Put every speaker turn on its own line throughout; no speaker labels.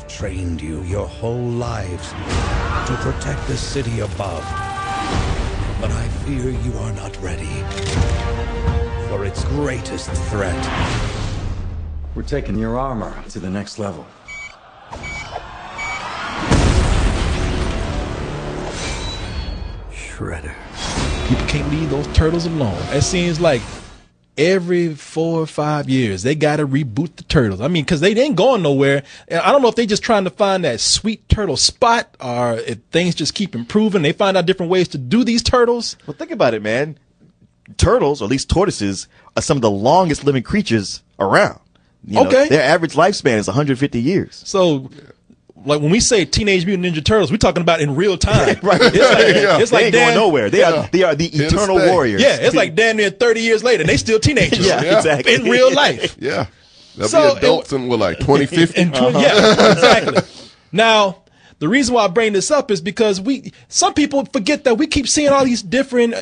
trained you your whole lives to protect the city above. But I fear you are not ready for its greatest threat.
We're taking your armor to the next level. Shredder.
People can't leave those turtles alone. It seems like every 4 or 5 years they got to reboot the turtles. I mean, because they ain't going nowhere. And I don't know if they just trying to find that sweet turtle spot, or if things just keep improving. They find out different ways to do these turtles.
Well, think about it, man. Turtles, or at least tortoises, are some of the longest living creatures around. You know,
Okay.
their average lifespan is 150 years.
So, like when we say Teenage Mutant Ninja Turtles, we're talking about in real time.
Right.
It's
They
like
ain't going nowhere. They are the
Here to
eternal
stay.
warriors.
Yeah, it's like damn near 30 years later, and they still teenagers.
Yeah, exactly.
In real life.
Yeah. They'll
So,
be adults in, what, like 2050?
Yeah, exactly. Now, the reason why I bring this up is because some people forget that we keep seeing all these different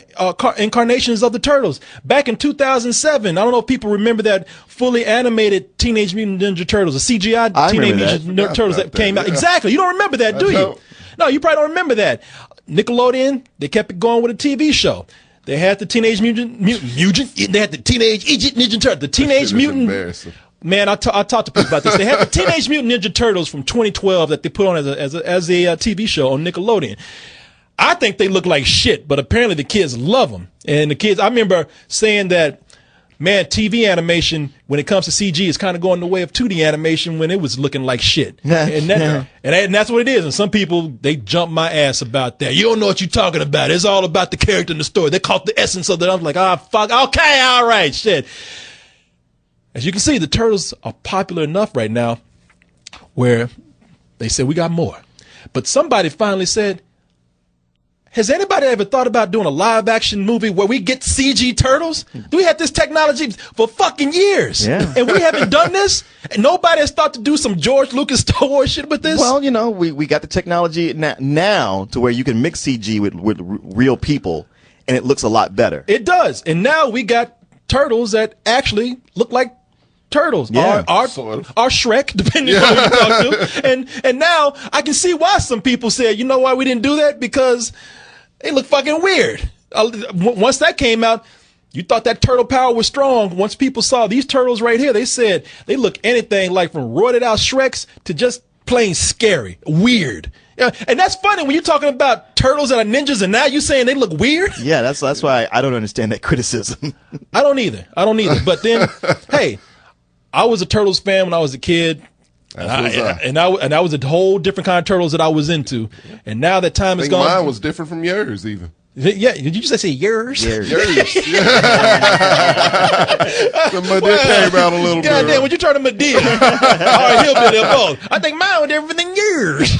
incarnations of the Turtles. Back in 2007, I don't know if people remember that fully animated Teenage Mutant Ninja Turtles, the CGI
I
Teenage
remember
Mutant
that.
Ninja Turtles that came out.
Yeah.
Exactly. You don't remember that, do you?
don't.
No, you probably don't remember that. Nickelodeon, they kept it going with a TV show. They had the Teenage Mutant, they had the Teenage Ninja Turtles, the Teenage
Shit is
Mutant.
embarrassing.
Man, I talked to people about this. They had the Teenage Mutant Ninja Turtles from 2012 that they put on as a TV show on Nickelodeon. I think they look like shit, but apparently the kids love them. And the kids, I remember saying that, man, TV animation, when it comes to CG, is kind of going the way of 2D animation when it was looking like shit. and that's what it is. And some people, they jump my ass about that. You don't know what you're talking about. It's all about the character in the story. They caught the essence of it. I'm like, fuck, okay, all right, shit. As you can see, the Turtles are popular enough right now where they said, we got more. But somebody finally said, has anybody ever thought about doing a live action movie where we get CG turtles? We had this technology for fucking years.
Yeah.
And we haven't done this? And nobody has thought to do some George Lucas Star Wars shit with this?
Well, you know, we got the technology now to where you can mix CG with real people, and it looks a lot better.
It does. And now we got turtles that actually look like turtles.
Yeah,
or
sort of.
Shrek, depending on who you talk to. And now I can see why some people said, you know why we didn't do that? Because they look fucking weird. Once that came out, you thought that turtle power was strong. Once people saw these turtles right here, they said they look anything like from roided out Shreks to just plain scary, weird. Yeah, and that's funny when you're talking about turtles that are ninjas, and now you're saying they look weird.
Yeah, that's why I don't understand that criticism.
I don't either. But then, hey, I was a Turtles fan when I was a kid. And I was a whole different kind of Turtles that I was into. And now that time
I
is
think
gone.
mine was different from yours, even.
Yeah, did you just say yours?
Yours. The Madea came out a little bit.
God damn, when you turn to Madea. All right, he'll be there both. I think mine was different than yours.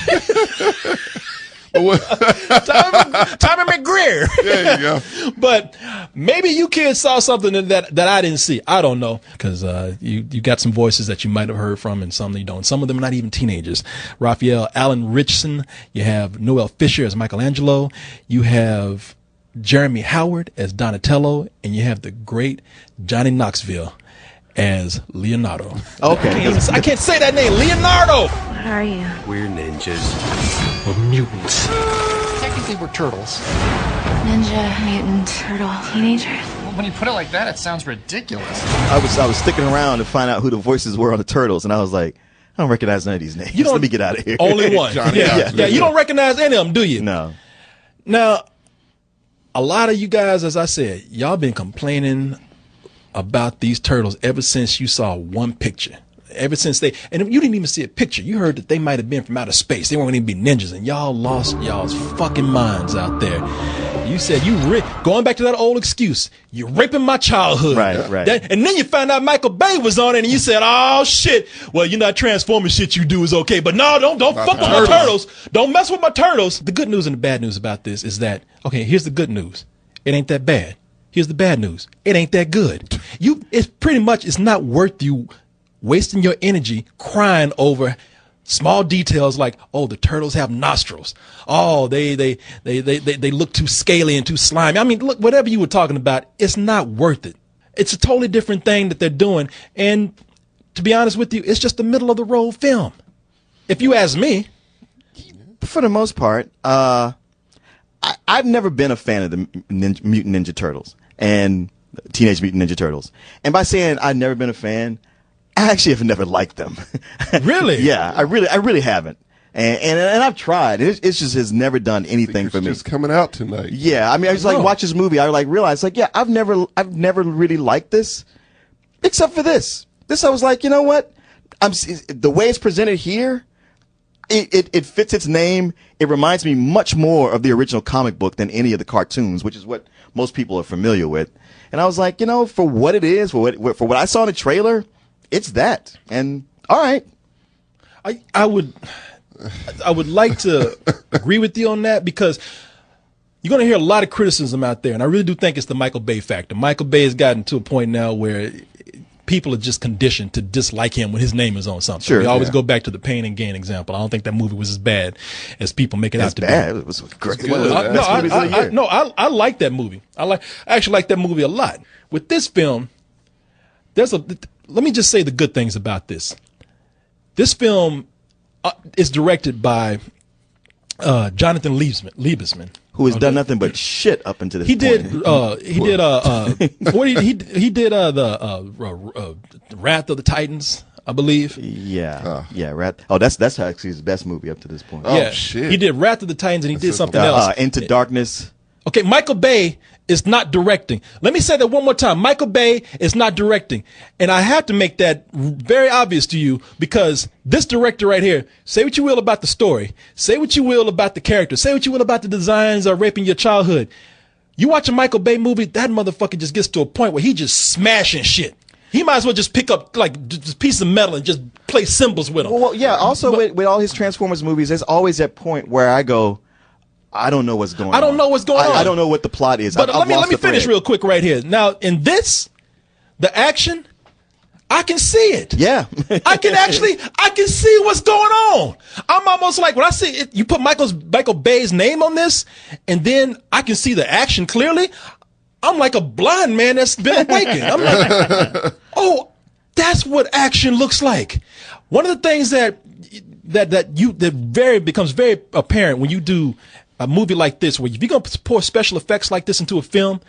Tommy McGreer.
There you go.
But maybe you kids saw something that I didn't see. I don't know, because you got some voices that you might have heard from, and some that you don't. Some of them are not even teenagers. Raphael Allen Richardson. You have Noel Fisher as Michelangelo. You have Jeremy Howard as Donatello, and you have the great Johnny Knoxville as Leonardo.
Okay.
I can't say that name. Leonardo.
What are you?
We're ninjas. We're mutants.
Technically, we're turtles.
Ninja, mutant, turtle, teenagers.
Well, when you put it like that, it sounds ridiculous.
I was sticking around to find out who the voices were on the Turtles, and I was like, I don't recognize none of these names. Let me get out of here.
Only one.
Johnny
Yeah.
Knoxville.
You don't recognize any of them, do you?
No.
Now, a lot of you guys, as I said, y'all been complaining about these turtles ever since you saw one picture. Ever since and you didn't even see a picture. You heard that they might have been from outer space. They weren't even be ninjas, and y'all lost y'all's fucking minds out there. You said going back to that old excuse. You're raping my childhood.
Right.
And then you found out Michael Bay was on it, and you said, "Oh shit! Well, you know that Transformers shit you do is okay, but no, don't fuck with my turtles. Don't mess with my turtles." The good news and the bad news about this is that here's the good news. It ain't that bad. Here's the bad news. It ain't that good. It's not worth you wasting your energy crying over small details like, oh, the turtles have nostrils. Oh, they look too scaly and too slimy. I mean, look, whatever you were talking about, it's not worth it. It's a totally different thing that they're doing. And to be honest with you, it's just a middle of the road film. If you ask me,
For the most part, I've never been a fan of the Mutant Ninja Turtles and Teenage Mutant Ninja Turtles. And by saying I've never been a fan, I actually have never liked them.
Really?
Yeah, I really haven't. And I've tried. It just has never done anything for me.
It's just coming out tonight.
Yeah, I mean, I just like watch this movie. I like realize like, yeah, I've never really liked this, except for this. This I was like, you know what? The way it's presented here, it fits its name. It reminds me much more of the original comic book than any of the cartoons, which is what most people are familiar with. And I was like, you know, for what it is, for what I saw in the trailer, it's that. And all right,
I would like to agree with you on that, because you're going to hear a lot of criticism out there, and I really do think it's the Michael Bay factor. Michael Bay has gotten to a point now where people are just conditioned to dislike him when his name is on something.
Sure,
we always
yeah.
go back to the Pain and Gain example. I don't think that movie was as bad as people make it out to
bad.
be.
It was great.
It's
One of the
good.
best movies of the year.
I like that movie. I actually like that movie a lot. With this film, let me just say the good things about this. This film is directed by Jonathan Liebesman.
Who has done nothing but shit up until this
He
point.
did the Wrath of the Titans, I believe.
Yeah, right. Oh, that's actually his best movie up to this point.
Oh,
Yeah,
shit.
he did Wrath of the Titans, and he did something else.
Into Darkness.
Okay, Michael Bay is not directing. Let me say that one more time. Michael Bay is not directing. And I have to make that very obvious to you, because this director right here, say what you will about the story, say what you will about the character, say what you will about the designs of raping your childhood. You watch a Michael Bay movie, that motherfucker just gets to a point where he just smashing shit. He might as well just pick up like just pieces of metal and just play cymbals with them.
Well, yeah. Also, with all his Transformers movies, there's always that point where I go, I don't know what's going on.
I don't know what's going on.
I don't know what the plot is.
But
I've
let
lost
me
the
finish
thread.
real quick right here. Now, in this, the action, I can see it.
Yeah.
I can see what's going on. I'm almost like, when I see it, you put Michael Bay's name on this, and then I can see the action clearly. I'm like a blind man that's been awakened. I'm like, oh, that's what action looks like. One of the things that becomes very apparent when you do a movie like this, where if you're going to pour special effects like this into a film,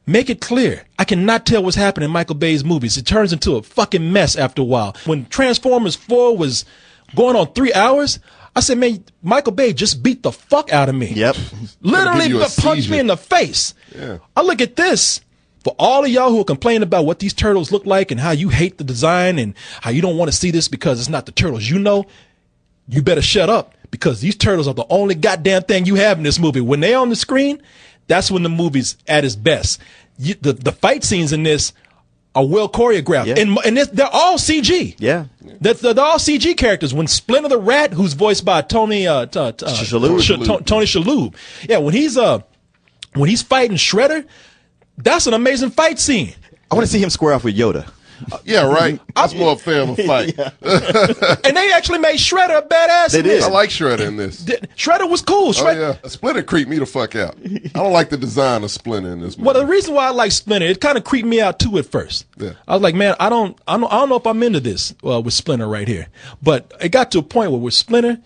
make it clear. I cannot tell what's happening in Michael Bay's movies. It turns into a fucking mess after a while. When Transformers 4 was going on 3 hours, I said, man, Michael Bay just beat the fuck out of me.
Yep.
Literally
Give you a
punched
seizure.
me in the face.
Yeah.
I look at this. For all of y'all who are complaining about what these turtles look like and how you hate the design and how you don't want to see this because it's not the turtles you know, you better shut up, because these turtles are the only goddamn thing you have in this movie. When they're on the screen, that's when the movie's at its best. The fight scenes in this are well choreographed.
Yeah.
And they're all CG.
Yeah.
They're all CG characters. When Splinter the Rat, who's voiced by Tony Shalhoub. Yeah, when he's fighting Shredder, that's an amazing fight scene.
I want to see him square off with Yoda.
Yeah, right. That's more fair of a fight.
And they actually made Shredder a badass.
They
in
did.
this.
I like Shredder in this.
Shredder was cool.
Oh,
Shredder.
yeah. Splinter creeped me the fuck out. I don't like the design of Splinter in this movie.
Well, the reason why I like Splinter, it kind of creeped me out too at first.
Yeah.
I was like, man, I don't know if I'm into this with Splinter right here. But it got to a point where with Splinter,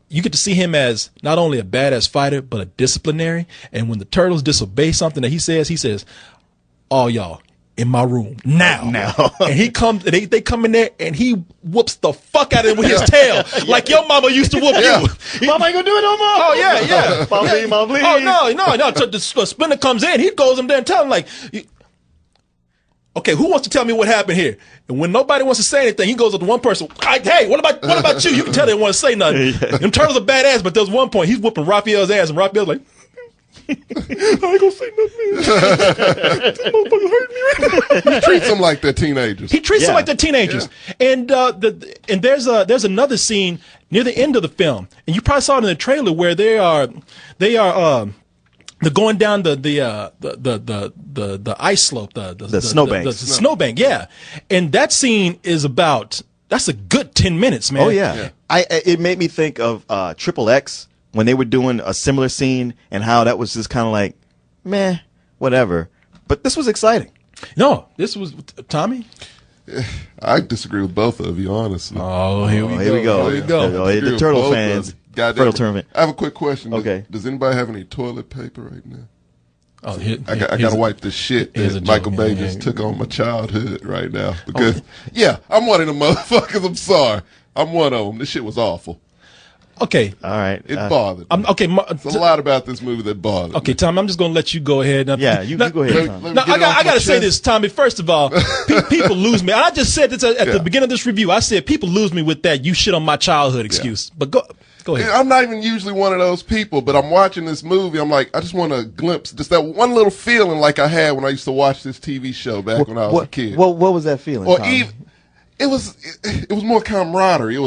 you get to see him as not only a badass fighter but a disciplinary. And when the turtles disobey something that he says, all y'all in my room now. And he comes, and they come in there, and he whoops the fuck out of him with his tail, like your mama used to whoop you.
Mama ain't gonna do it no more.
Oh yeah.
Mama,
Yeah.
Mama, please.
Oh no. So the Splinter comes in, he goes in there and tells him like, okay, who wants to tell me what happened here? And when nobody wants to say anything, he goes up to one person. Hey, what about you? You can tell they don't want to say nothing. Them turtles are badass, but there's one point he's whooping Raphael's ass, and Raphael's like, I ain't gonna say nothing. This motherfucker hurt me right now.
He treats them like they're teenagers.
He treats them like they're teenagers. And there's another scene near the end of the film, and you probably saw it in the trailer, where they're going down the ice slope, the
snowbank.
the snowbank, yeah. And that scene is that's a good 10 minutes, man.
Oh yeah. It made me think of Triple X when they were doing a similar scene, and how that was just kind of like, meh, whatever. But this was exciting.
No, this was Tommy.
I disagree with both of you, honestly.
Oh, here we
go.
Here we go.
Oh, hey, the Turtle fans. Turtle
I have a quick question.
Okay.
Does anybody have any toilet paper right now?
Oh,
I got to wipe the shit that Michael Bay just took on my childhood right now. Because, I'm one of them motherfuckers. I'm sorry. I'm one of them. This shit was awful.
Okay.
All right.
It bothered me.
Okay.
There's a lot about this movie that bothered me.
Okay, Tommy, I'm just going to let you go ahead. Now,
you go ahead, Tommy.
No, I got to say this, Tommy. First of all, people lose me. I just said this at the beginning of this review. I said people lose me with that "you shit on my childhood" excuse. But go ahead.
I'm not even usually one of those people, but I'm watching this movie. I'm like, I just want to glimpse just that one little feeling like I had when I used to watch this TV show back when I was a kid.
What was that feeling?
Or
Tommy?
even it was more camaraderie. It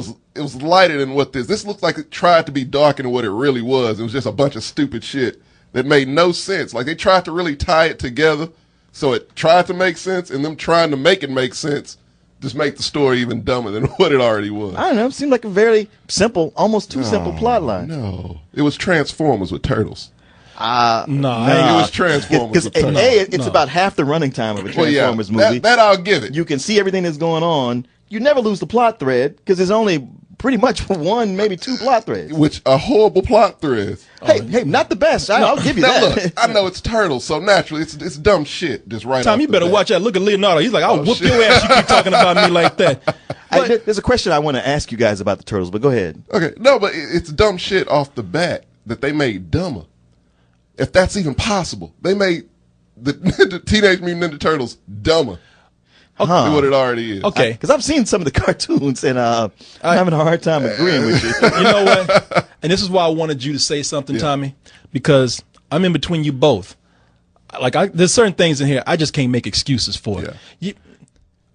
was lighter than what this looked like. It tried to be darker than what it really was. It was just a bunch of stupid shit that made no sense. Like they tried to really tie it together, so it tried to make sense, and them trying to make it make sense just make the story even dumber than what it already was.
I don't know. It seemed like a very simple, almost too simple plot line.
No, it was Transformers with turtles.
No,
it was Transformers with turtles.
It's about half the running time of a Transformers movie.
That I'll give it.
You can see everything that's going on. You never lose the plot thread because there's only pretty much one, maybe two plot threads.
Which are horrible plot threads.
Hey, not the best. I'll give you
now
that.
Look, I know it's turtles, so naturally it's dumb shit. Just right.
Tom, you better watch that. Look at Leonardo. He's like, I'll whoop your ass. You keep talking about me like that.
There's a question I want to ask you guys about the turtles, but go ahead.
Okay, no, but it's dumb shit off the bat that they made dumber. If that's even possible, they made the Teenage Mutant Ninja Turtles dumber. Than what it already is.
Okay.
Because I've seen some of the cartoons, and I'm having a hard time agreeing with you.
You know what? And this is why I wanted you to say something, Tommy, because I'm in between you both. Like, there's certain things in here I just can't make excuses for.
Yeah.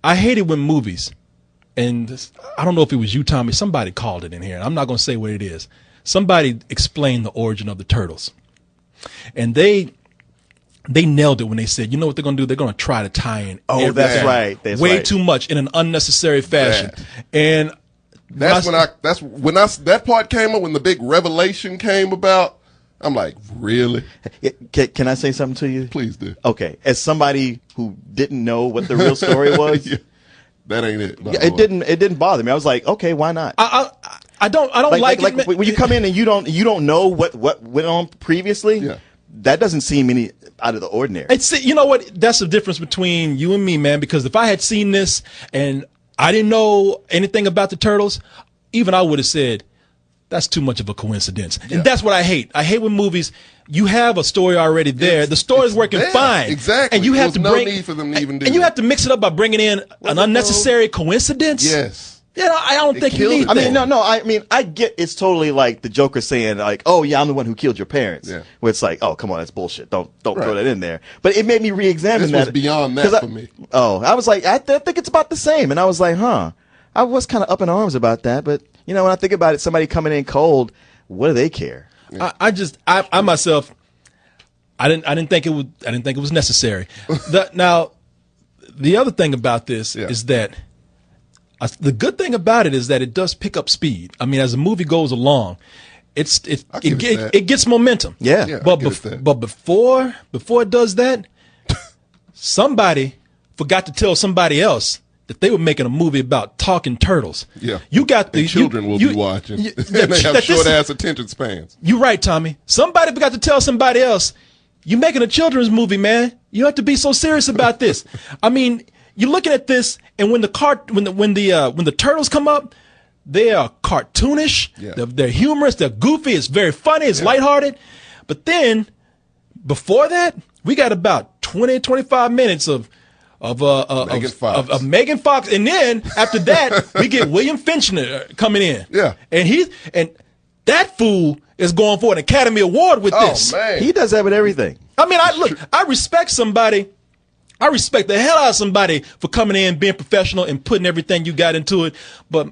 I hate it when movies, and I don't know if it was you, Tommy, somebody called it in here, and I'm not going to say what it is. Somebody explained the origin of the turtles. And they nailed it when they said, you know what they're going to do? They're going to try to tie in everything.
That's right. That's
way
right.
too much in an unnecessary fashion. And
when that part came up, when the big revelation came about, I'm like, really?
Can I say something to you?
Please do.
Okay. As somebody who didn't know what the real story was,
that ain't it.
It didn't bother me. I was like, okay, why not?
I don't like it.
When you come in and you don't know what went on previously.
Yeah.
That doesn't seem any out of the ordinary.
You know what? That's the difference between you and me, man. Because if I had seen this and I didn't know anything about the turtles, even I would have said that's too much of a coincidence. Yeah. And that's what I hate. I hate when movies you have a story already there. The story's working fine,
exactly.
And you have to
no need for them to even do.
And you have to mix it up by bringing in an unnecessary coincidence.
Yes.
Yeah, I don't think you need that.
I mean, I get it's totally like the Joker saying like, "Oh yeah, I'm the one who killed your parents."
Yeah.
Where it's like, "Oh, come on, that's bullshit. Don't throw that in there." But it made me re-examine
this
that.
was beyond that for me.
I was like, I think it's about the same, and I was like, I was kind of up in arms about that, but when I think about it, somebody coming in cold, what do they care?
Yeah. I myself, I didn't think it was necessary. Now, the other thing about this is that. The good thing about it is that it does pick up speed. I mean, as the movie goes along, it gets momentum.
Yeah.
But before it does that, somebody forgot to tell somebody else that they were making a movie about talking turtles.
Yeah.
You got the
children will be watching. And they have short ass attention spans.
You're right, Tommy. Somebody forgot to tell somebody else, you're making a children's movie, man. You don't have to be so serious about this. I mean, you're looking at this, and when the turtles come up, they are cartoonish. Yeah. They're humorous. They're goofy. It's very funny. It's lighthearted. But then, before that, we got about 20, 25 minutes of Megan Fox, and then after that, we get William Finchner coming in.
Yeah,
and that fool is going for an Academy Award with this.
Man.
He does that with everything.
I mean, I respect somebody. I respect the hell out of somebody for coming in, being professional, and putting everything you got into it. But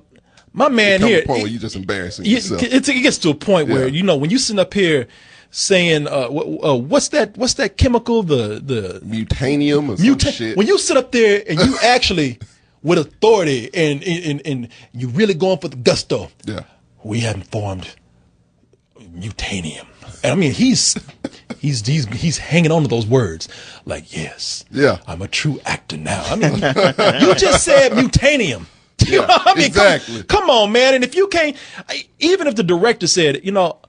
my man here,
a point where you're just embarrassing yourself.
It gets to a point where when you sitting up here saying, "What's that chemical? The
mutanium or some shit."
When you sit up there and you actually, with authority and you really going for the gusto.
Yeah,
we haven't formed mutanium. And I mean, he's hanging on to those words. Like, yes,
Yeah.
I'm a true actor now. I mean, you just said mutanium. You know what I mean?
Exactly.
Come on, man. And if you can't, even if the director said, you know,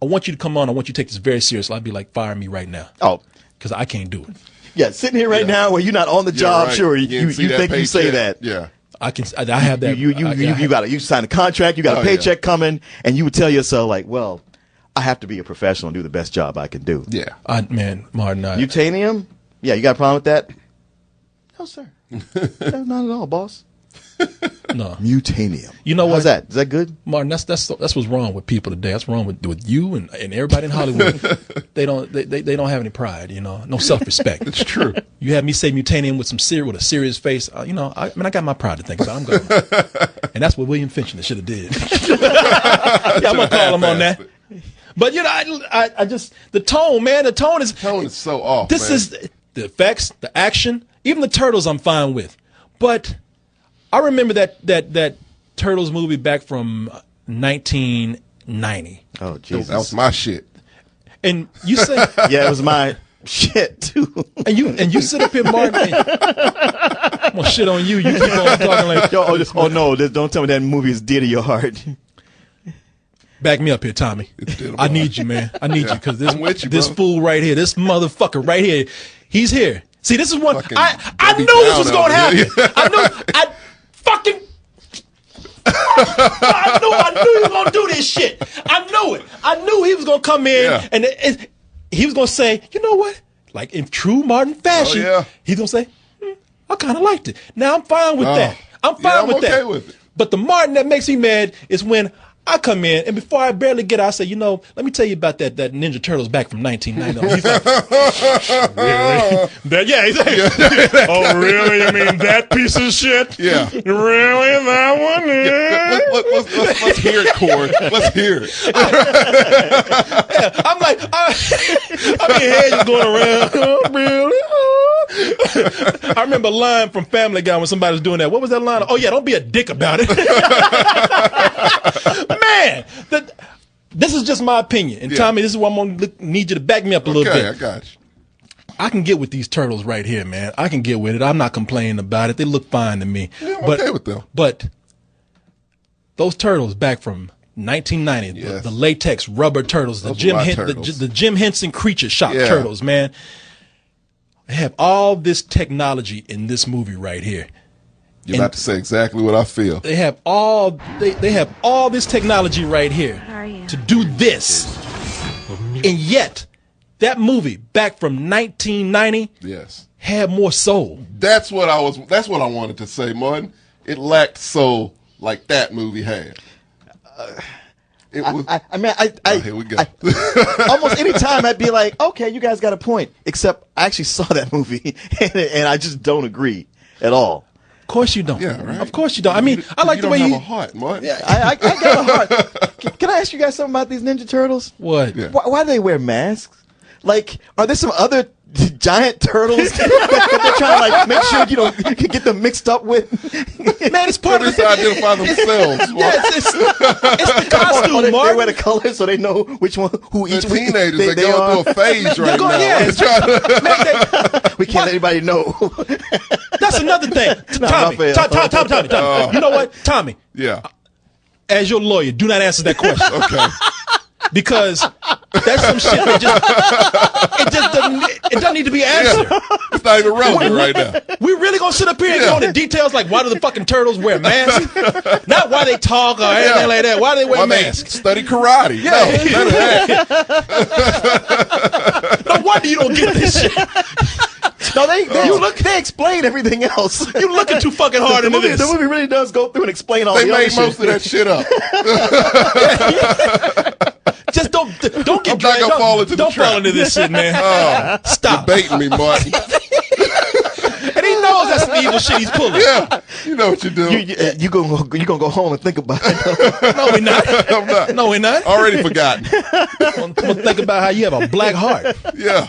I want you to come on, I want you to take this very seriously, I'd be like, fire me right now.
Oh,
because I can't do it.
yeah, sitting here right now where you're not on the job,
right.
sure,
You
you
see that
think you say
paycheck.
that.
Yeah.
I have that.
You sign a contract, you got a
Oh,
paycheck coming, and you would tell yourself like, well, I have to be a professional and do the best job I can do.
Yeah.
Man, Martin,
Mutanium? Yeah, you got a problem with that? No, sir. No, not at all, boss.
no.
Mutanium.
You know what?
How's that? Is that good?
Martin, that's what's wrong with people today. That's wrong with you and everybody in Hollywood. they don't have any pride, you know, no self-respect.
It's true.
You have me say mutanium with a serious face. You know, I got my pride to think about. I'm going, and that's what William Finchner should have did. Yeah, I'm gonna call him on that. But you know, I just the tone, man. The tone is
so off.
This
man.
is the effects, the action, even the Turtles. I'm fine with, but I remember that Turtles movie back from 1990.
Oh, Jesus.
That was my shit.
And you say,
Yeah, it was my shit, too.
and you sit up here, Martin. I'm gonna shit on you. You keep on talking like,
Oh, no, don't tell me that movie is dear to your heart.
back me up here, Tommy. I need you, man. I need you because
I'm with you,
this
bro.
fool right here, this motherfucker right here, he's here. See, this is what
Fucking
I
Debbie
knew this was
Downer
going to
over here.
happen. I knew he was going to do this shit. I knew it. I knew he was going to come in
Yeah.
and he was going to say, you know what? Like in true Martin fashion,
yeah.
he's going to say, I kind of liked it. Now I'm fine with that. I'm fine
I'm
with
okay
that.
with it.
But the Martin that makes me mad is when I come in, and before I barely get out, I say, you know, let me tell you about that Ninja Turtles back from 1990. He's like, really? Yeah, he's like, oh, really? You mean that piece of shit?
Yeah.
Really? That one? Yeah.
Let's hear it, Corey. Let's hear it.
I'm like, I mean, head just going around. Oh, really? Oh. I remember a line from Family Guy when somebody was doing that. What was that line? Oh, yeah, don't be a dick about it. Man, this is just my opinion. And
Yeah.
Tommy, this is why I'm going to need you to back me up a little
Okay,
bit.
I got you.
I can get with these Turtles right here, man. I can get with it. I'm not complaining about it. They look fine to me.
Yeah, I'm okay with them.
But those Turtles back from 1990,
Yes.
the latex rubber turtles, the
Those were my turtles.
the Jim Henson Creature Shop
Yeah.
turtles, man. They have all this technology in this movie right here.
You're about to say exactly what I feel.
They have all they have all this technology right here
What are you?
to do this. And yet, that movie back from 1990
Yes.
had more soul.
That's what I wanted to say, Martin. It lacked soul like that movie had. It was.
Here
we go.
Almost any time I'd be like, okay, you guys got a point. Except I actually saw that movie, and I just don't agree at all.
Of course you don't.
Yeah, right.
Of course you don't. I mean, I like
you
the way
don't
you.
have a heart, Martin.
Yeah, I got a heart. Can I ask you guys something about these Ninja Turtles?
What?
Yeah.
Why do they wear masks? Like, are there some other giant turtles that they're trying to like make sure you don't get them mixed up with?
Man, it's part
They're
of
trying to
the.
identify themselves.
Yeah, it's the costume,
They
Martin.
wear the colors so they know which one, who
The
each
teenagers,
they
they're going through a phase right
going-
now.
yeah,
They're trying to-
We can't let anybody know.
That's another thing.
No,
Tommy,
my fault.
Tommy. You know what, Tommy?
yeah.
As your lawyer, do not answer that question.
Okay.
Because that's some shit that it doesn't need to be answered.
Yeah. It's not even relevant right now.
We really gonna sit up here and go into details like why do the fucking turtles wear masks? Not why they talk or anything like that. Why do they wear
Well, they
masks?
study karate.
Yeah.
No, none of that.
No wonder you don't get this shit.
No, they explain everything else.
You looking too fucking hard
the
into
movie,
this.
The movie really does go through and explain all
They
the other
made most of that shit up.
Just don't get
I'm not
dragged.
gonna fall into the
Don't fall
trap.
into this shit, man. Stop.
Baiting me, Martin.
And he knows that's the evil shit he's pulling.
Yeah. You know what you're doing.
You gonna go home and think about it.
No, we're not.
I'm not.
No, we're not.
Already forgotten.
I'm gonna think about how you have a black heart.
Yeah.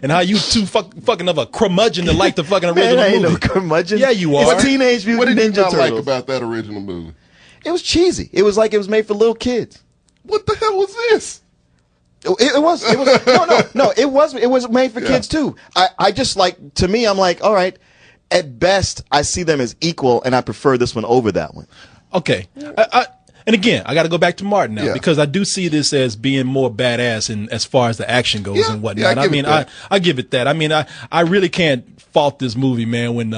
And how you too fucking of a curmudgeon to like the fucking
Man,
original
I ain't
movie.
no curmudgeon.
Yeah, you are.
It's Teenage
What
Mutant
did you
Ninja
not like
Turtles.
about that original movie?
It was cheesy. It was like it was made for little kids.
What the hell was this?
It was no. It was made for kids too. I just like, to me, I'm like, all right. At best, I see them as equal, and I prefer this one over that one.
Okay. And again, I got to go back to Martin now because I do see this as being more badass in as far as the action goes and whatnot. I give it that. I mean, I really can't fault this movie, man, when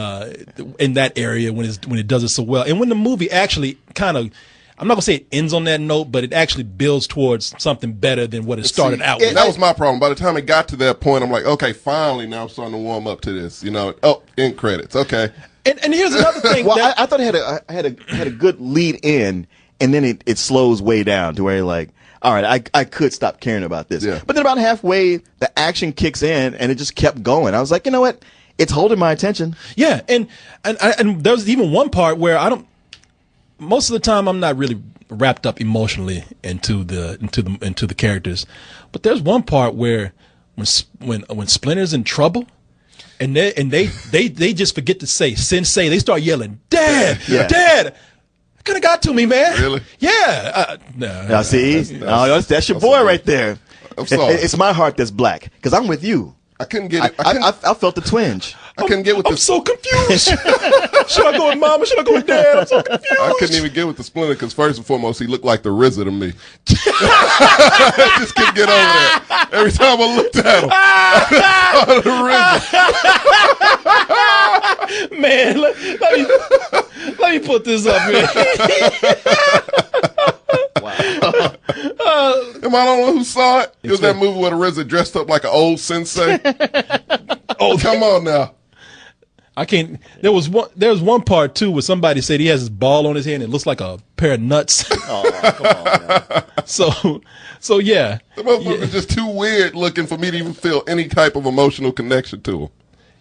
in that area when it does it so well, and when the movie actually kind of, I'm not gonna say it ends on that note, but it actually builds towards something better than what it started out with.
That was my problem. By the time it got to that point, I'm like, okay, finally, now I'm starting to warm up to this. End credits. Okay.
And here's another thing.
Well, I thought it had a good lead in, and then it slows way down to where you're like, all right, I could stop caring about this. Yeah. But then about halfway, the action kicks in, and it just kept going. I was like, you know what? It's holding my attention.
Yeah, and there was even one part where most of the time I'm not really wrapped up emotionally into the characters, but there's one part where when Splinter's in trouble and they just forget to say sensei, they start yelling dad, dad. Could have got to me, man.
Really?
Yeah.
Now see, that's your boy right there.
I'm sorry.
It's my heart that's black because I'm with you.
I couldn't get it.
I felt the twinge.
I couldn't get with
I'm so confused. Should I go with mama? Should I go with dad? I'm so confused.
I couldn't even get with the Splinter because first and foremost, he looked like the RZA to me. I just couldn't get over that. Every time I looked at him, I saw the RZA.
Man, let me put this up here.
Wow.
Am I the only one who saw it? It was that movie where the RZA dressed up like an old sensei. Oh, come on now.
I can't. There was one part too where somebody said he has his ball on his head and it looks like a pair of nuts.
Oh, come on, man.
So yeah.
The motherfucker's just too weird looking for me to even feel any type of emotional connection to him.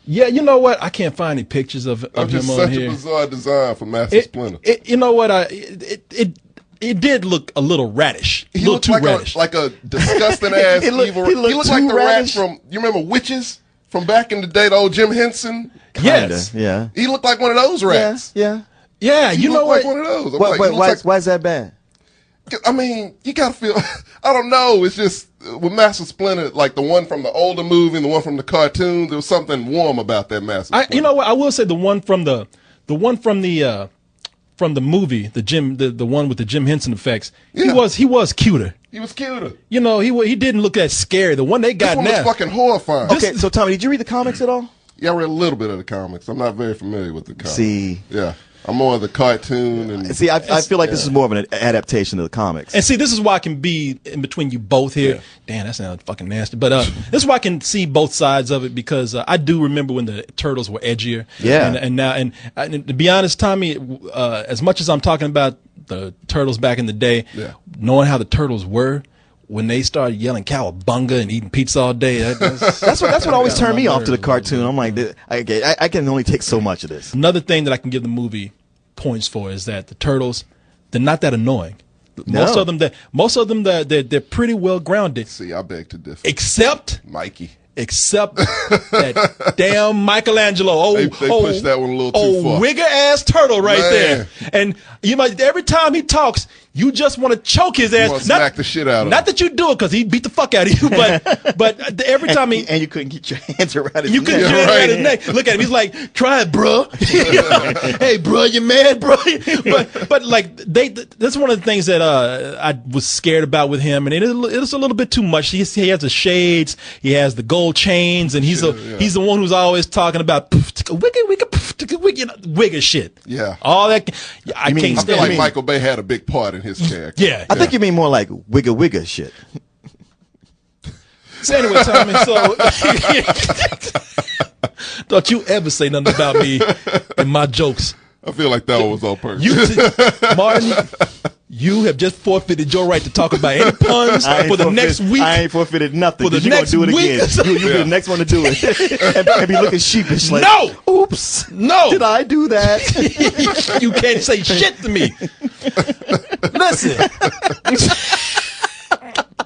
Yeah, you know what? I can't find any pictures of him on here.
Just such a bizarre design for Master Splinter.
You know what? It did look a little radish.
He looked like a disgusting ass evil. He looked like the rat from, you remember Witches from back in the day, the old Jim Henson?
Yes.
Yeah.
He looked like one of those rats.
Yeah.
Yeah,
He
you know
looked
what?
like one of those.
Why is that bad?
I mean, you gotta feel, I don't know, it's just, with Master Splinter, like the one from the older movie and the one from the cartoon, there was something warm about that Master Splinter.
You know what? I will say the one from the movie, the one with the Jim Henson effects, he was cuter.
He was cuter.
You know, he didn't look that scary. The one they got
This one
now
was fucking horrifying.
Okay, so Tommy, did you read the comics at all?
Yeah, I read a little bit of the comics. I'm not very familiar with the comics.
See.
Yeah. I'm more of the cartoon and
See, I feel like this is more of an adaptation of the comics.
And see, this is why I can be in between you both here. Yeah. Damn, that sounds fucking nasty. But this is why I can see both sides of it because I do remember when the Turtles were edgier.
Yeah.
And now, and to be honest, Tommy, as much as I'm talking about the Turtles back in the day, knowing how the Turtles were, when they started yelling cowabunga and eating pizza all day,
that's what always turned me off to the cartoon. I'm like, I can only take so much of this.
Another thing that I can give the movie points for is that the Turtles, they're not that annoying.
No.
Most of them, they're pretty well grounded.
See, I beg to differ.
Except that damn Michelangelo.
They pushed that one a little too far.
Wigger ass turtle right there. And you might, every time he talks, you just want to choke his ass.
You want to smack the shit out of him.
Not that you do it because he beat the fuck out of you, but every time
and you couldn't get your hands around his neck.
You couldn't get your hands around his neck. Look at him. He's like, try it, bro. Hey, bro, you mad, bro? But like that's one of the things that I was scared about with him, and it is a little bit too much. He has the shades, he has the gold chains, and he's the one who's always talking about wigger shit.
Yeah,
all that. I can't
I
stand
feel like
it.
Michael Bay had a big part in his character.
Yeah,
I think you mean more like wigger shit.
So anyway, Tommy, don't you ever say nothing about me in my jokes.
I feel like that one was on purpose.
Martin, you have just forfeited your right to talk about any puns for the next week.
I ain't forfeited nothing.
For the
you're
next
gonna do it
week.
again. You'll be the next one to do it, and be looking sheepish. Like,
no,
oops,
no.
Did I do that?
You can't say shit to me. Listen.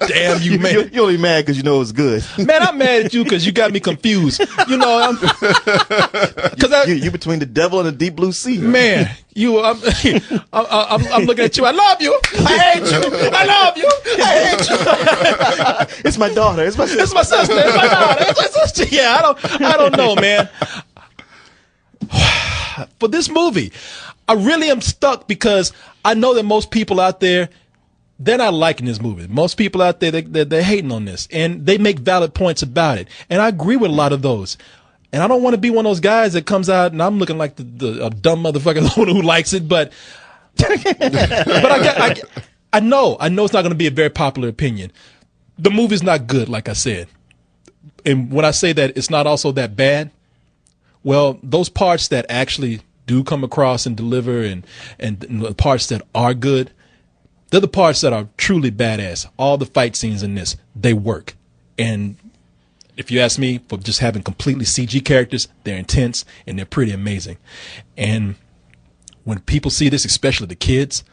Damn you, man.
You're only mad because you know it's good.
Man, I'm mad at you because you got me confused. You know,
you between the devil and the deep blue sea.
Man, I'm looking at you. I love you. I hate you. I love you. I hate you.
It's my daughter. It's my sister.
It's my sister. It's my daughter. It's my sister. Yeah, I don't know, man. For this movie, I really am stuck because I know that most people out there, they're not liking this movie. Most people out there, they're hating on this, and they make valid points about it. And I agree with a lot of those. And I don't want to be one of those guys that comes out and I'm looking like a dumb motherfucker who likes it, but I know it's not going to be a very popular opinion. The movie's not good, like I said. And when I say that it's not also that bad, well, those parts that actually do come across and deliver and the parts that are good, they're the parts that are truly badass. All the fight scenes in this, they work. And if you ask me, for just having completely CG characters, they're intense and they're pretty amazing. And when people see this, especially the kids,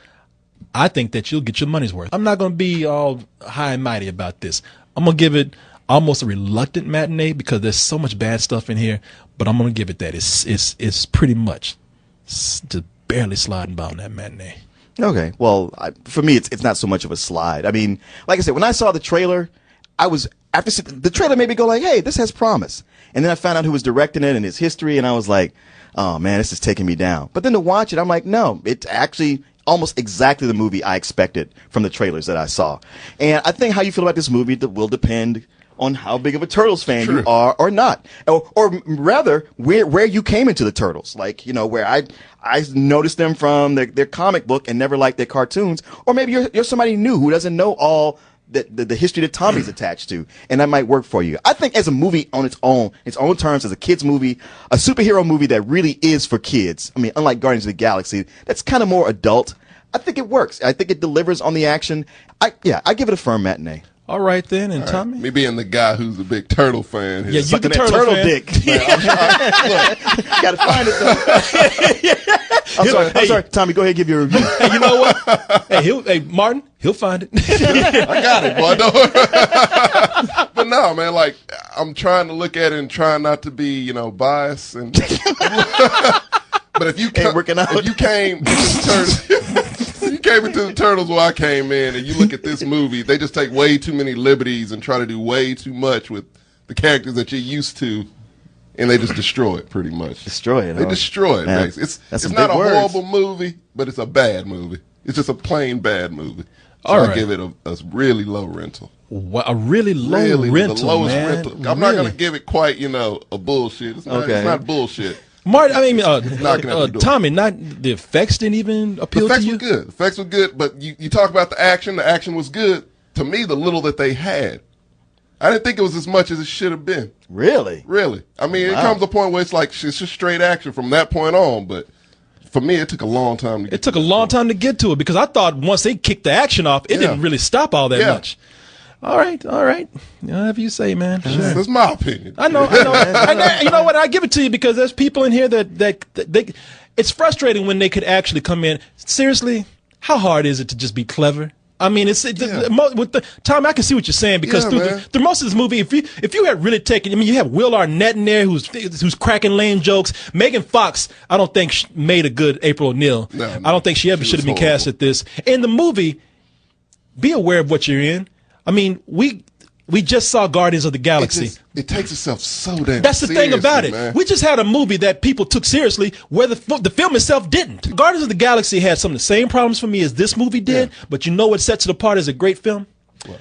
I think that you'll get your money's worth. I'm not going to be all high and mighty about this. I'm going to give it almost a reluctant matinee because there's so much bad stuff in here, but I'm going to give it that. It's pretty much just barely sliding by on that matinee.
Okay. Well, for me, it's not so much of a slide. I mean, like I said, when I saw the trailer, the trailer made me go like, hey, this has promise. And then I found out who was directing it and his history, and I was like, oh man, this is taking me down. But then to watch it, I'm like, no, it's actually almost exactly the movie I expected from the trailers that I saw. And I think how you feel about this movie will depend on how big of a Turtles fan you are or not. Or rather, where you came into the Turtles. Like, you know, where I noticed them from their comic book and never liked their cartoons. Or maybe you're somebody new who doesn't know all the history that Tommy's attached to, and that might work for you. I think as a movie on its own terms, as a kid's movie, a superhero movie that really is for kids. I mean, unlike Guardians of the Galaxy, that's kind of more adult. I think it works. I think it delivers on the action. I give it a firm matinee.
All right then, and Tommy?
Me being the guy who's a big Turtle fan.
Yeah, you the turtle
dick. Gotta find it though. I'm sorry, Tommy, go ahead and give your review.
Hey, you know what? Hey, Martin, he'll find it.
I got it, boy. Don't. But no, man, like, I'm trying to look at it and trying not to be, you know, biased. And but if you came into the Turtles where I came in, and you look at this movie, they just take way too many liberties and try to do way too much with the characters that you're used to, and they just destroy it pretty much.
Destroy it.
They destroy it. Man, it's not a horrible movie, but it's a bad movie. It's just a plain bad movie. So I give it a really low rental.
What, a really low rental,
the lowest
man.
rental. I'm not going to give it quite, you know, a bullshit. It's not bullshit.
Martin, Tommy, not the effects didn't even appeal to you?
The effects were good, but you talk about the action. The action was good. To me, the little that they had, I didn't think it was as much as it should have been.
Really?
Really. I mean, it comes to a point where it's like, it's just straight action from that point on, but for me, it took a long time to get
to it because I thought once they kicked the action off, it didn't really stop all that much. All right. Whatever you say, man. Sure.
That's my opinion.
I know. And you know what? I give it to you because there's people in here that it's frustrating when they could actually come in. Seriously, how hard is it to just be clever? I mean, with the Tom, I can see what you're saying because through most of this movie, if you had really taken, I mean, you have Will Arnett in there who's cracking lame jokes. Megan Fox, I don't think made a good April O'Neil. No, I don't think she ever should have been cast at this. In the movie, be aware of what you're in. I mean, we just saw Guardians of the Galaxy.
It takes itself so damn
That's the thing about it.
Man.
We just had a movie that people took seriously where the film itself didn't. Guardians of the Galaxy had some of the same problems for me as this movie did, but you know what sets it apart as a great film?
What?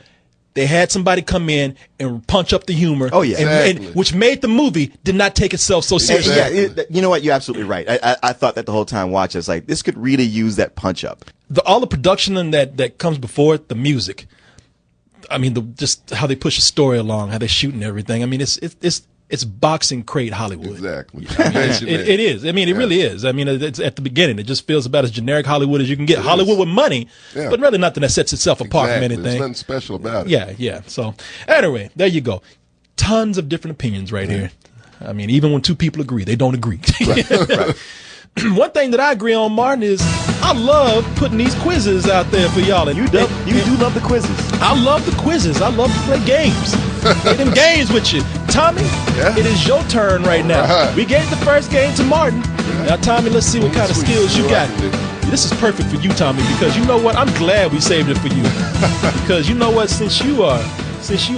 They had somebody come in and punch up the humor.
Oh, yeah.
And which made the movie did not take itself so seriously.
Yeah, you know what? You're absolutely right. I thought that the whole time watching. It's like, this could really use that punch up.
All the production that comes before it, the music. I mean, just how they push the story along, how they shoot and everything. I mean, it's boxing crate Hollywood.
Exactly.
I mean, it is. I mean, it really is. I mean, it's at the beginning. It just feels about as generic Hollywood as you can get. Hollywood with money, but really nothing that sets itself apart from anything.
There's nothing special about it.
Yeah. So anyway, there you go. Tons of different opinions right here. I mean, even when two people agree, they don't agree. Right. One thing that I agree on, Martin, is I love putting these quizzes out there for y'all. And
you do love the quizzes.
I love the quizzes. I love to play games. Play them games with you. Tommy, it is your turn right now.
Right.
We gave the first game to Martin. Now, Tommy, let's see what kind of skills you got. This is perfect for you, Tommy, because you know what? I'm glad we saved it for you. Because you know what? Since you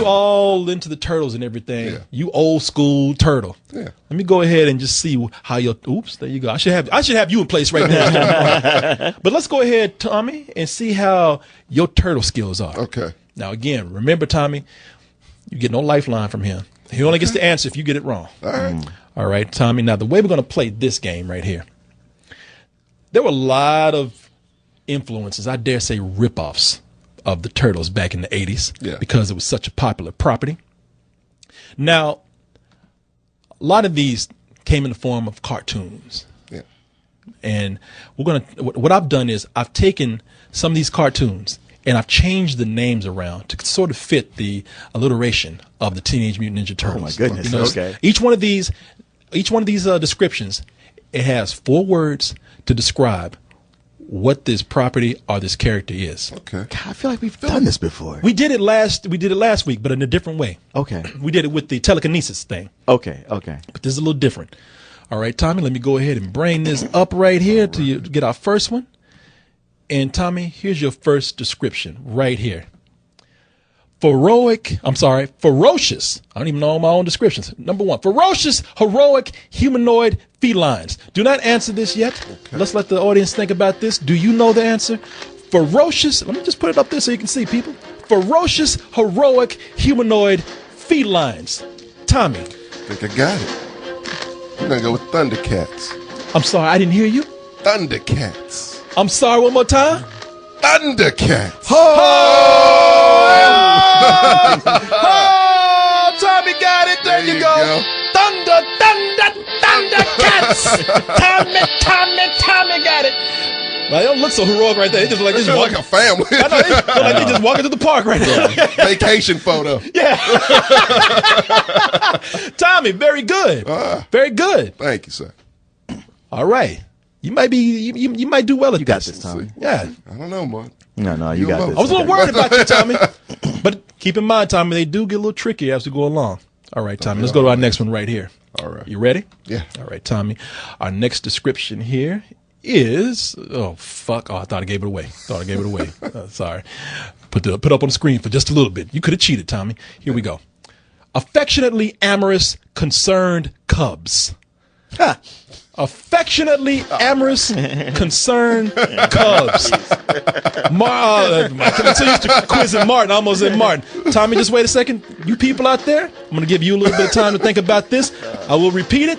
all into the turtles and everything, you old school turtle. Yeah. Let me go ahead and just see how your. Oops, there you go. I should have you in place right now. But let's go ahead, Tommy, and see how your turtle skills are.
Okay.
Now, again, remember, Tommy, you get no lifeline from him. He only gets the answer if you get it wrong.
All right.
All right, Tommy. Now, the way we're going to play this game right here, there were a lot of influences, I dare say ripoffs, of the Turtles back in the 80s because it was such a popular property. Now, a lot of these came in the form of cartoons. Yeah. And what I've done is I've taken some of these cartoons and I've changed the names around to sort of fit the alliteration of the Teenage Mutant Ninja Turtles.
Oh my goodness.
You know,
okay.
Each one of these descriptions, it has 4 words to describe what this property or this character is.
Okay.
God, I feel like we've done this before.
We did it last week, but in a different way.
Okay.
We did it with the telekinesis thing.
Okay.
But this is a little different. All right, Tommy, let me go ahead and bring this up right here to get our first one. And Tommy, here's your first description right here. Ferocious. I don't even know my own descriptions. Number 1, ferocious, heroic, humanoid felines. Do not answer this yet. Okay. Let's let the audience think about this. Do you know the answer? Ferocious. Let me just put it up there so you can see, people. Ferocious, heroic, humanoid felines. Tommy.
I think I got it. I'm going to go with Thundercats.
I'm sorry, I didn't hear you.
Thundercats.
I'm sorry, one more time.
Thundercats.
Oh, Tommy got it. There you go. Thundercats. Tommy got it. Well, they don't look so heroic right there. They just like this.
Like a family.
I know. They look like they just walking to the park right now.
Vacation photo.
Yeah. Tommy, very good. Very good.
Thank you, sir.
All right. You might do well at
you
this.
Got this, Tommy.
Yeah.
I don't know, man.
No, you got this.
I was a little worried about you, Tommy. But keep in mind, Tommy, they do get a little tricky as we go along. All right, Tommy, let's go to our next one right here.
All right.
You ready?
Yeah.
All right, Tommy. Our next description here is, oh, fuck. Oh, I thought I gave it away. Sorry. Put up on the screen for just a little bit. You could have cheated, Tommy. Here we go. Affectionately amorous, concerned cubs. Affectionately amorous, concerned cubs. I used to quizzing Martin. I almost said Martin. Tommy, just wait a second. You people out there, I'm going to give you a little bit of time to think about this. I will repeat it.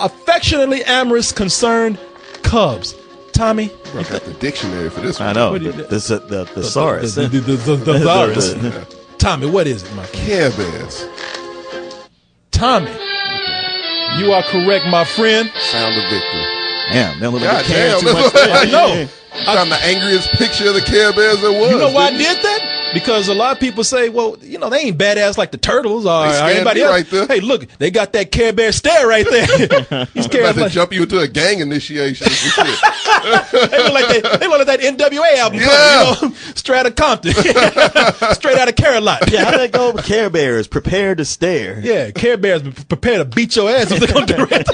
Affectionately amorous, concerned cubs. Tommy,
I got the dictionary for this one.
I know. The thesaurus.
The thesaurus. Tommy, what is it, my friend?
Care Bears.
Tommy. You are correct, my friend.
Sound of victory.
Damn, they look like
God
they care
damn,
too much.
I know.
I found the angriest picture of the Care Bears there was.
You know why I
didn't you?
did that? Because a lot of people say, well, you know, they ain't badass like the Turtles or
scared
anybody
me
else.
right there.
Hey, look, they got that Care Bear stare right there. He's
I'm about to
like,
jump you into a gang initiation. And shit.
they look like that NWA album,
Yeah.
cover, you know, straight out of Compton, straight out of Carolina.
Yeah, how'd that go? Care Bears, prepare to stare.
Yeah, Care Bears prepare to beat your ass if they're gonna do it.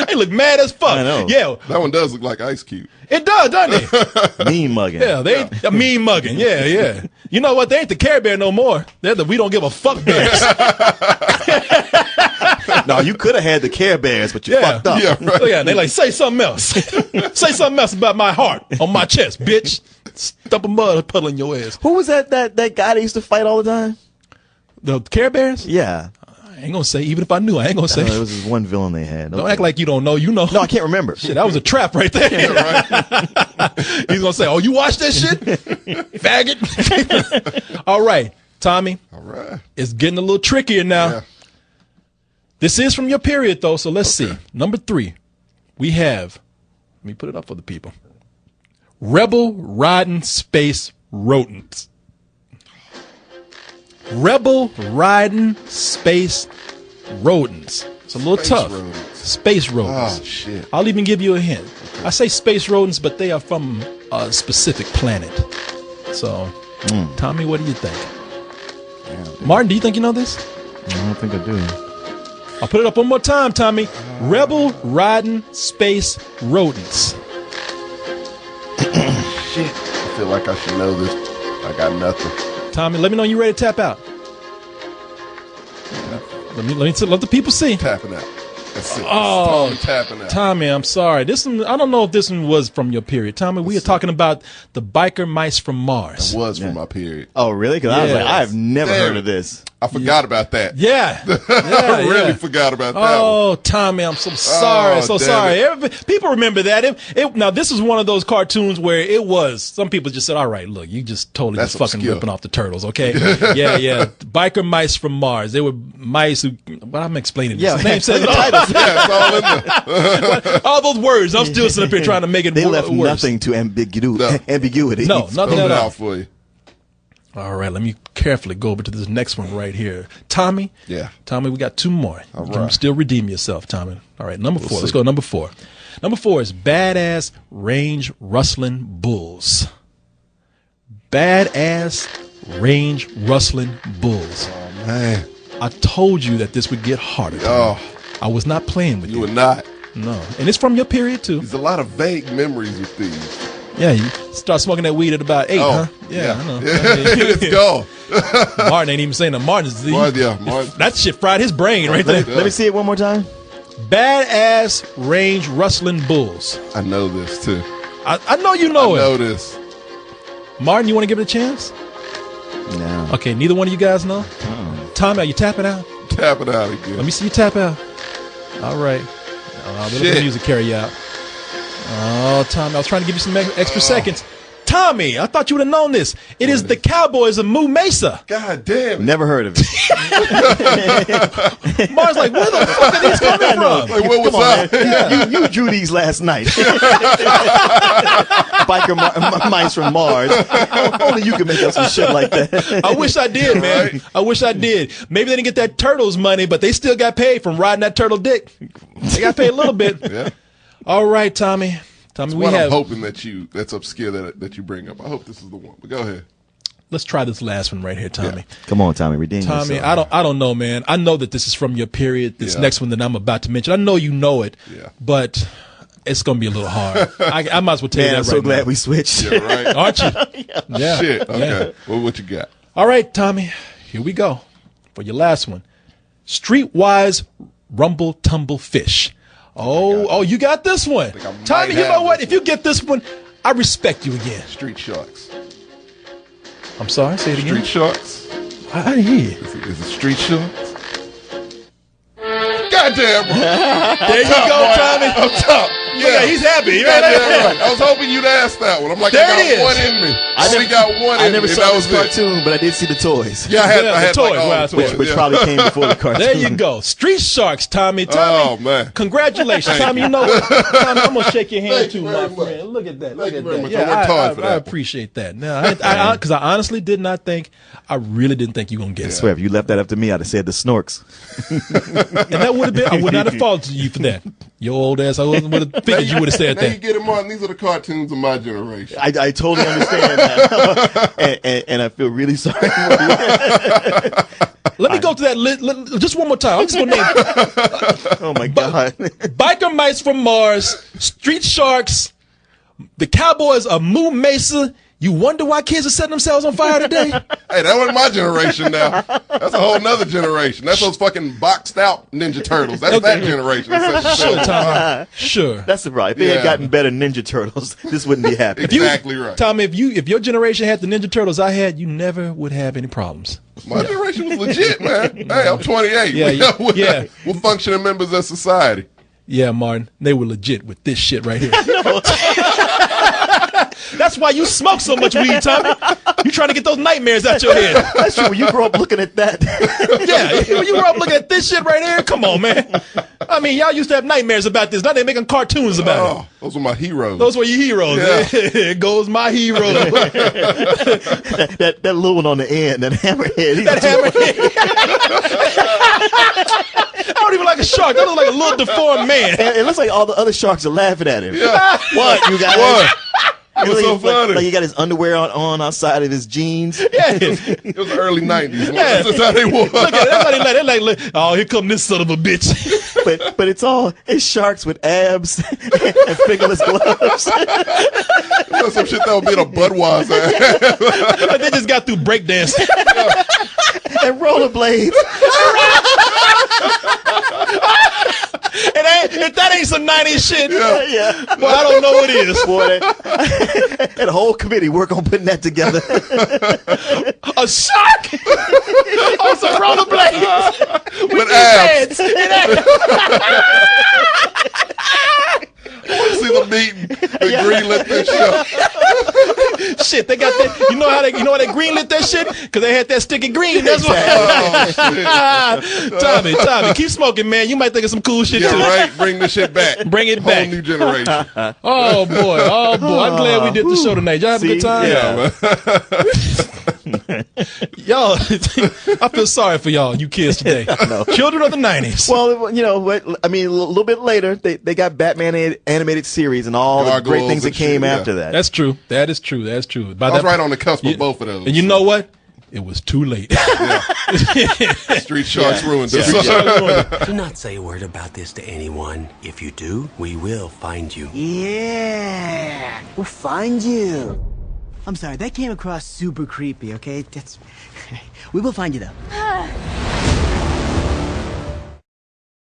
They look mad as fuck.
I know.
Yeah,
That one does look like Ice Cube.
it does, doesn't it?
Mean mugging.
Yeah, they a mean mugging. Yeah. You know what? They ain't the Care Bear no more. They're the we don't give a fuck bears.
No, you could have had the Care Bears, but you fucked up.
Yeah, right.
Yeah, they like say something else. Say something else about my heart on my chest, bitch. Stump a mud puddle in your ass.
Who was that guy that used to fight all the time?
The Care Bears?
Yeah.
I ain't gonna say. Even if I knew, I ain't gonna say.
It was this one villain they had.
Don't act like you don't know. You know.
No, I can't remember.
Shit, that was a trap right there. He's gonna say, "Oh, you watch that shit, faggot." All right, Tommy.
All right.
It's getting a little trickier now.
Yeah.
This is from your period, though, so let's see. Number 3, we have. Let me put it up for the people. Rebel riding space rodents. Rebel riding space rodents. It's a little
Space
tough.
rodents.
Space rodents.
Oh, shit.
I'll even give you a hint. I say space rodents, but they are from a specific planet. So Tommy, what do you think? Martin, do you think you know this?
I don't think I do.
I'll put it up one more time, Tommy. Rebel riding space rodents.
Shit. I feel like I should know this. I got nothing.
Tommy, let me know when you're ready to tap out. Let the people see.
Tapping out. That's it.
Oh,
Tommy tapping out.
Tommy, I'm sorry. This one, I don't know if this one was from your period. Tommy, we are talking about the biker mice from Mars.
It was from my period.
Oh, really? Because I was like,
Yes.
I've never
Damn
heard
it.
of this.
I forgot about that.
Yeah.
I really forgot about that one.
Oh, Tommy, I'm so sorry.
Oh, damn
sorry. People remember that. Now, this is one of those cartoons where it was, some people just said, all right, look, you just totally
That's
just fucking
obscure.
ripping off the turtles, okay? yeah. Biker mice from Mars. They were mice who, well, I'm explaining this.
Yeah,
The name says it all.
Yeah, it's all in there.
All those words. I'm still sitting up here trying to make it
They
worse.
left nothing to ambiguity.
No, nothing
Spell
at
it
all.
out for you.
All right, let me carefully go over to this next one right here. Tommy?
Yeah.
Tommy, we got two more.
All
You can
right.
still redeem yourself, Tommy. All right, number 4. Let's
see.
go to number 4. Number 4 is badass range rustling bulls. Badass range rustling bulls.
Man.
I told you that this would get harder. Tommy.
Oh,
I was not playing with
you
you.
were not.
No. And it's from your period, too.
There's a lot of vague memories with these.
Yeah, you start smoking that weed at about 8, huh? Yeah, I know.
It's gone.
Martin ain't even saying that. Martin,
Martin.
that shit fried his brain right there.
Let me see it one more time.
Badass range rustling bulls.
I know this too.
I know you know
I
it.
know this.
Martin, you want to give it a chance?
No.
Okay, neither one of you guys know? Tommy, are you tapping out?
Tap it out again.
Let me see you tap out. All right. Let the
Shit.
music carry you out. Oh, Tommy, I was trying to give you some extra seconds. Tommy, I thought you would have known this. It is the Cowboys of Moo Mesa.
God damn it.
Never heard of it.
Martin's like, where the fuck are these coming from?
Like, what was
Come on,
up?
man. You drew these last night. Biker mice from Mars. Only you can make up some shit like that.
I wish I did, man.
Right.
I wish I did. Maybe they didn't get that Turtles money, but they still got paid from riding that turtle dick. They got paid a little bit.
Yeah.
All right, Tommy. Tommy, we
What
have.
I'm hoping that's obscure that you bring up. I hope this is the one. But go ahead.
Let's try this last one right here, Tommy.
Come on, Tommy, redeem
Tommy,
yourself.
I don't know, man. I know that this is from your period. This
Yeah.
next one that I'm about to mention, I know you know it.
Yeah.
But it's gonna be a little hard. I might as well tell you
Man,
that
I'm so
right
glad
now.
we switched.
Yeah, right.
Aren't you? Yeah.
Shit. Okay.
Yeah.
Well, what you got?
All right, Tommy. Here we go for your last one. Streetwise rumble tumble fish. Oh, you got this one,
I might
Tommy. You know
have
what?
this
If you get this one, I respect you again.
Street Sharks.
I'm sorry. Say it again.
Street Sharks.
I didn't hear you.
Is it Street Sharks? Goddamn.
There you go, Tommy.
Up top.
Yeah, he's happy. Right
Goddamn
there.
right. I was hoping you'd ask that one. I'm like,
There
I
it is.
got one in me. I only got one
I
in
never
me.
saw
That
this
was it.
cartoon, but I did see the toys.
Yeah, I had
the toys,
like all
well,
the toys.
Which
yeah.
probably came before the cartoon.
There you go. Street Sharks, Tommy.
Oh, man.
Congratulations, Tommy. You know what? Tommy, I'm gonna shake your hand
Thank
too,
you
my
very much.
friend. Look at that.
Thank you
Look
very
at
much.
that.
I worked hard for that
I
one.
appreciate that. No, because I honestly did not think. I really didn't think you were gonna get
I
it.
swear, if you left that up to me, I'd have said the snorks.
And that would have been. I would not have faulted you for that. Your old ass. I would have figured you would have said
Now you
that.
get it, Martin. These are the cartoons of my generation.
I totally understand that. and I feel really sorry for you.
Let me go to that just one more time. I'm just gonna name
Oh, my God.
Biker Mice from Mars, Street Sharks, the Cowboys of Moo Mesa. You wonder why kids are setting themselves on fire today?
Hey, that wasn't my generation now. That's a whole nother generation. That's those fucking boxed out Ninja Turtles. That's that generation. that set
Sure,
themselves on fire.
Tommy. Sure.
That's the right. If they had
Yeah.
gotten better Ninja Turtles, this wouldn't be happening.
Exactly right.
Tommy, if your generation had the Ninja Turtles I had, you never would have any problems.
My generation was legit, man. Hey, I'm 28.
Yeah, yeah.
We're functioning members of society.
Yeah, Martin, they were legit with this shit right here. That's why you smoke so much weed, Tommy. You trying to get those nightmares out your head.
That's true. When you grow up looking at that.
Yeah, when you were up looking at this shit right here, come on, man. I mean, y'all used to have nightmares about this. Now they're making cartoons about it.
Oh, those were my heroes.
Those were your heroes.
Yeah.
There goes my hero.
that little one on the end, that hammerhead.
That hammerhead. I don't even like a shark. That looks like a little deformed man.
And it looks like all the other sharks are laughing at him.
Yeah.
What, you guys?
What? It was so funny.
Like he got his underwear on outside of his jeans.
Yeah.
It was the early 90s.
Yeah.
That's how they were.
Look at it. They're like, oh, here come this son of a bitch.
But it's sharks with abs and fingerless gloves.
That's some shit that would be in a Budweiser.
Like they just got through breakdancing.
And rollerblades.
And if that ain't some 90s shit,
Yeah.
well, I don't know what is.
Boy, that whole committee work on putting that together.
A shark on some rollerblades with
abs.
heads.
See the meeting. They greenlit this show.
Shit, they got that. You know how they greenlit that shit? Because they had that sticky green. That's
Oh,
why. Tommy, keep smoking, man. You might think of some cool shit
Yeah,
too.
right. Bring the shit back.
Bring it
Whole
back.
new generation.
Oh boy. I'm glad we did the show tonight. Y'all have a good time. Y'all, I feel sorry for y'all, you kids today. Children of the 90s.
Well, you know what? I mean, a little bit later, they got Batman animated series and all the great things that came after that.
That's true. That is true. That's true.
I was right on the cusp of both of those.
And you know what? It was too late.
Street Sharks ruined it.
Do not say a word about this to anyone. If you do, we will find you.
Yeah, we'll find you. I'm sorry, that came across super creepy, okay? We will find you though.